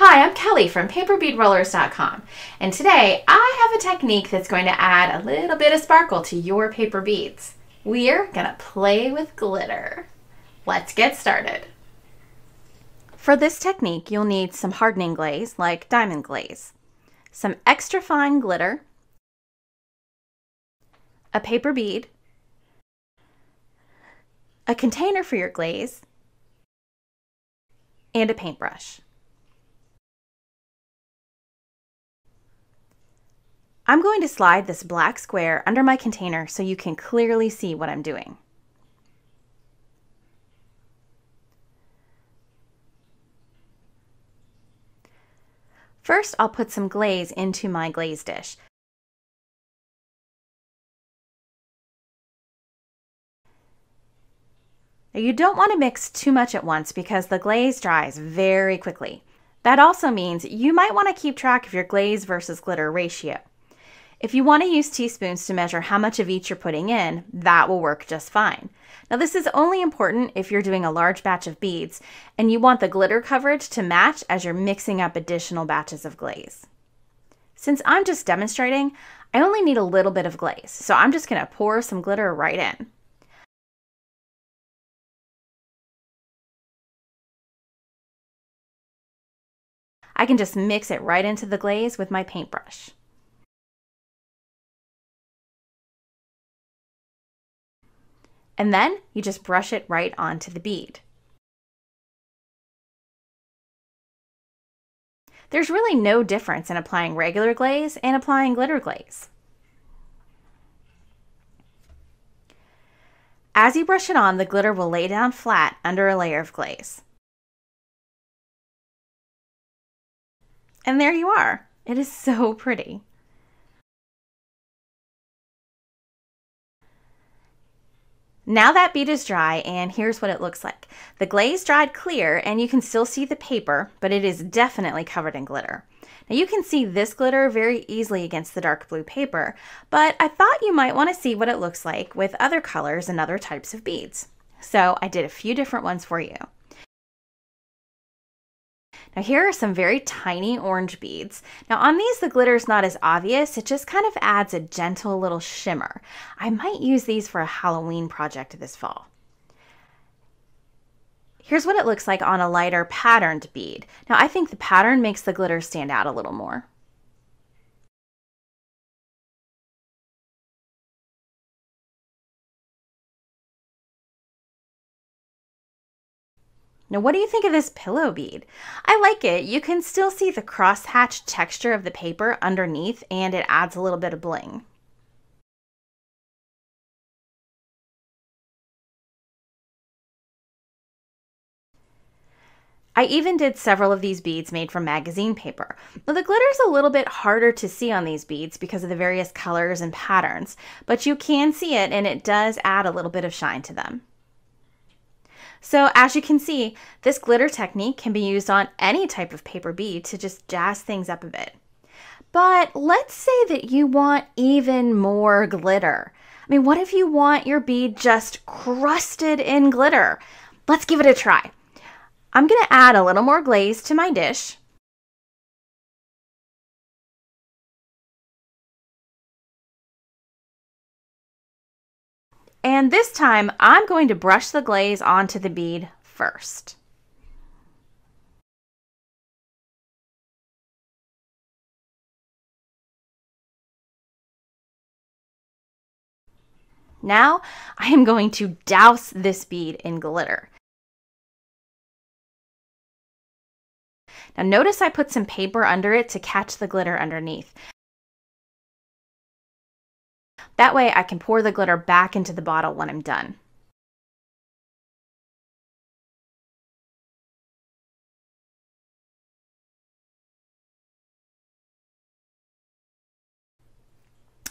Hi, I'm Kelly from paperbeadrollers.com, and today I have a technique that's going to add a little bit of sparkle to your paper beads. We're going to play with glitter. Let's get started. For this technique, you'll need some hardening glaze like diamond glaze, some extra fine glitter, a paper bead, a container for your glaze, and a paintbrush. I'm going to slide this black square under my container so you can clearly see what I'm doing. First, I'll put some glaze into my glaze dish. Now, you don't want to mix too much at once because the glaze dries very quickly. That also means you might want to keep track of your glaze versus glitter ratio. If you want to use teaspoons to measure how much of each you're putting in, that will work just fine. Now, this is only important if you're doing a large batch of beads and you want the glitter coverage to match as you're mixing up additional batches of glaze. Since I'm just demonstrating, I only need a little bit of glaze, so I'm just going to pour some glitter right in. I can just mix it right into the glaze with my paintbrush. And then you just brush it right onto the bead. There's really no difference in applying regular glaze and applying glitter glaze. As you brush it on, the glitter will lay down flat under a layer of glaze. And there you are. It is so pretty. Now that bead is dry, and here's what it looks like. The glaze dried clear and you can still see the paper, but it is definitely covered in glitter. Now you can see this glitter very easily against the dark blue paper, but I thought you might want to see what it looks like with other colors and other types of beads. So I did a few different ones for you. Now here are some very tiny orange beads. Now on these the glitter is not as obvious, it just kind of adds a gentle little shimmer. I might use these for a Halloween project this fall. Here's what it looks like on a lighter patterned bead. Now I think the pattern makes the glitter stand out a little more. Now, what do you think of this pillow bead? I like it. You can still see the crosshatch texture of the paper underneath, and it adds a little bit of bling. I even did several of these beads made from magazine paper. Now, the glitter is a little bit harder to see on these beads because of the various colors and patterns, but you can see it, and it does add a little bit of shine to them. So as you can see, this glitter technique can be used on any type of paper bead to just jazz things up a bit. But let's say that you want even more glitter. I mean, what if you want your bead just crusted in glitter? Let's give it a try. I'm going to add a little more glaze to my dish. And this time, I'm going to brush the glaze onto the bead first. Now, I am going to douse this bead in glitter. Now notice I put some paper under it to catch the glitter underneath. That way I can pour the glitter back into the bottle when I'm done.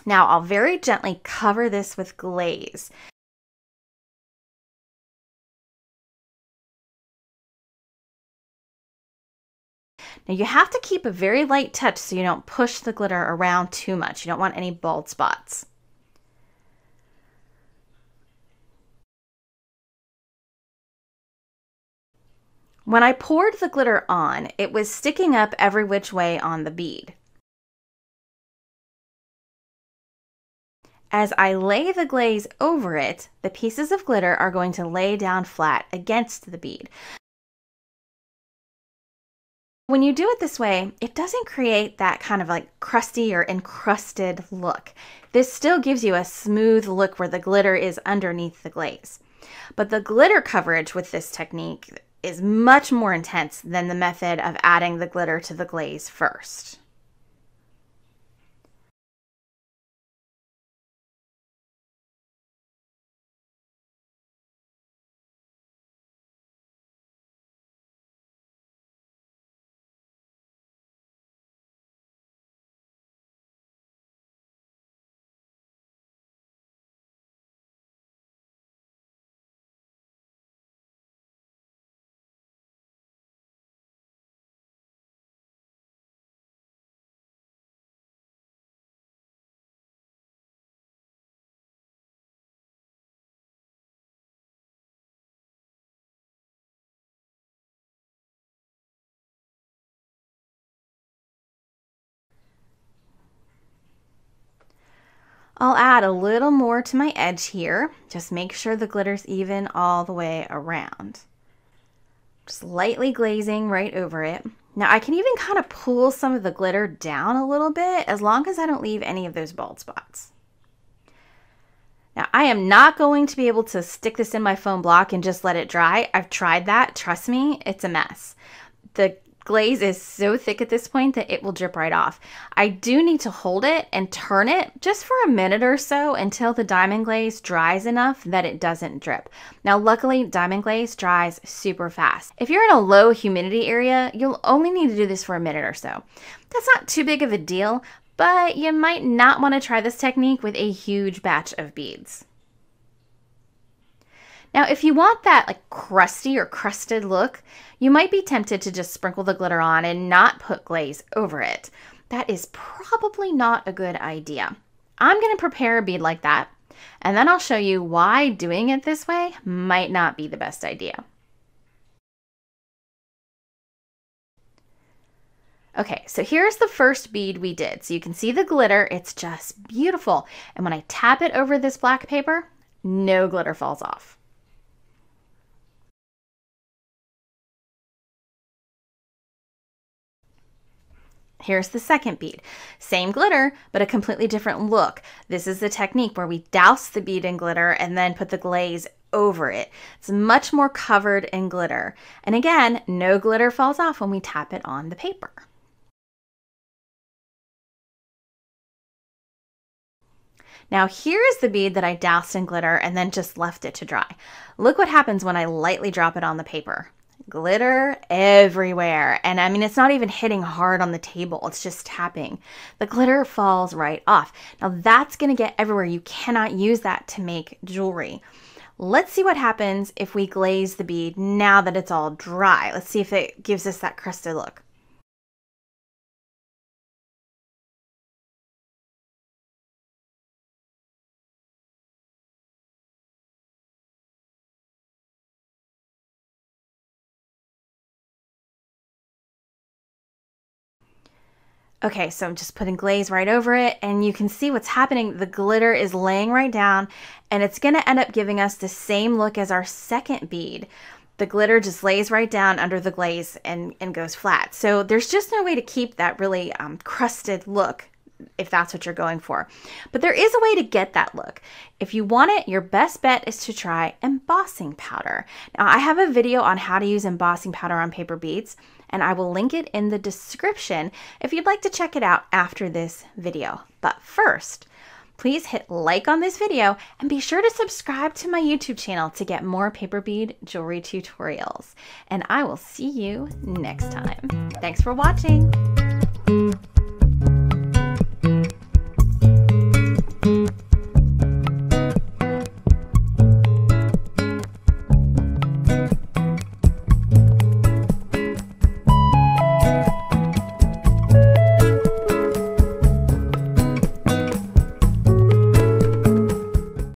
Now I'll very gently cover this with glaze. Now you have to keep a very light touch so you don't push the glitter around too much. You don't want any bald spots. When I poured the glitter on, it was sticking up every which way on the bead. As I lay the glaze over it, the pieces of glitter are going to lay down flat against the bead. When you do it this way, it doesn't create that kind of like crusty or encrusted look. This still gives you a smooth look where the glitter is underneath the glaze. But the glitter coverage with this technique is much more intense than the method of adding the glitter to the glaze first. I'll add a little more to my edge here. Just make sure the glitter's even all the way around. Just lightly glazing right over it. Now I can even kind of pull some of the glitter down a little bit as long as I don't leave any of those bald spots. Now I am not going to be able to stick this in my foam block and just let it dry. I've tried that. Trust me, it's a mess. The glaze is so thick at this point that it will drip right off. I do need to hold it and turn it just for a minute or so until the diamond glaze dries enough that it doesn't drip. Now luckily diamond glaze dries super fast. If you're in a low humidity area, you'll only need to do this for a minute or so. That's not too big of a deal, but you might not want to try this technique with a huge batch of beads. Now, if you want that like crusty or crusted look, you might be tempted to just sprinkle the glitter on and not put glaze over it. That is probably not a good idea. I'm going to prepare a bead like that, and then I'll show you why doing it this way might not be the best idea. Okay, so here's the first bead we did. So you can see the glitter, it's just beautiful. And when I tap it over this black paper, no glitter falls off. Here's the second bead. Same glitter, but a completely different look. This is the technique where we douse the bead in glitter and then put the glaze over it. It's much more covered in glitter. And again, no glitter falls off when we tap it on the paper. Now here's the bead that I doused in glitter and then just left it to dry. Look what happens when I lightly drop it on the paper. Glitter everywhere. And I mean, it's not even hitting hard on the table. It's just tapping. The glitter falls right off. Now that's going to get everywhere. You cannot use that to make jewelry. Let's see what happens if we glaze the bead now that it's all dry. Let's see if it gives us that crusted look. Okay, so I'm just putting glaze right over it and you can see what's happening. The glitter is laying right down and it's gonna end up giving us the same look as our second bead. The glitter just lays right down under the glaze and goes flat. So there's just no way to keep that really crusted look if that's what you're going for. But there is a way to get that look. If you want it, your best bet is to try embossing powder. Now I have a video on how to use embossing powder on paper beads, and I will link it in the description if you'd like to check it out after this video. But first, please hit like on this video and be sure to subscribe to my YouTube channel to get more paper bead jewelry tutorials. And I will see you next time. Thanks for watching.